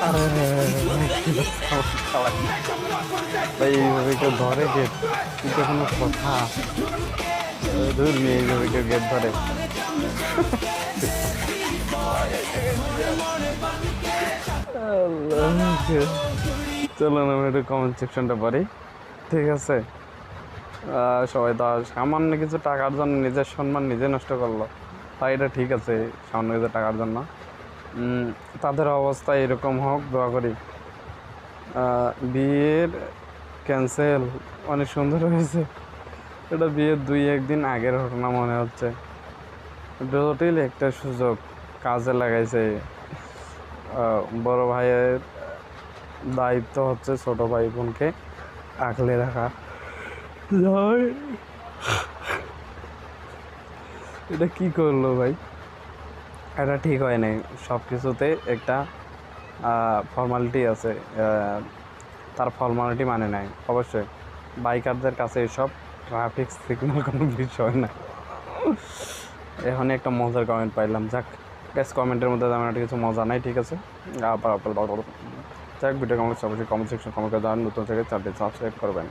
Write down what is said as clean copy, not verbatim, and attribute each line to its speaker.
Speaker 1: আরে ভাই এইভাবে কেউ ধরে গেট? এটা কোনো কথা? ধর মেয়ে এইভাবে কেউ গেট ধরে? আল্লাহ। চলো না আমি একটু কমেন্ট সেকশনটা পড়ি, ঠিক আছে? সবাই তো সামান্য কিছু টাকার জন্য নিজের সম্মান নিজে নষ্ট করলো, তাই এটা ঠিক আছে? সামান্য কিছু টাকার জন্য তাদের অবস্থা এরকম হোক দোয়া করি। বিয়ের ক্যান্সেল অনেক সুন্দর হয়েছে। এটা বিয়ের 2-1 দিন আগের ঘটনা মনে হচ্ছে। জটিল একটা সুযোগ কাজে লাগাইছে। বড় ভাইয়ের দায়িত্ব হচ্ছে ছোট ভাই বোনকে আগলে রাখা। এটা কি করলো ভাই? এটা ঠিক হয় নাই। সব কিছুতে একটা ফর্মালিটি আছে, তার ফর্মালিটি মানে নাই। অবশ্যই বাইকারদের কাছে এসব ট্রাফিক সিগন্যাল কোনো বিষয় না। এখন একটা মজার কমেন্ট পাইলাম, যাক গ্যাস কমেন্টের মধ্যে তেমন একটা কিছু মজা নাই, ঠিক আছে? যাক ভিডিও কমেন্ট অবশ্যই কমেন্ট সেকশন কমেন্ট করে জানান, নতুন থেকে চ্যানেলটি সাবস্ক্রাইব করবেন।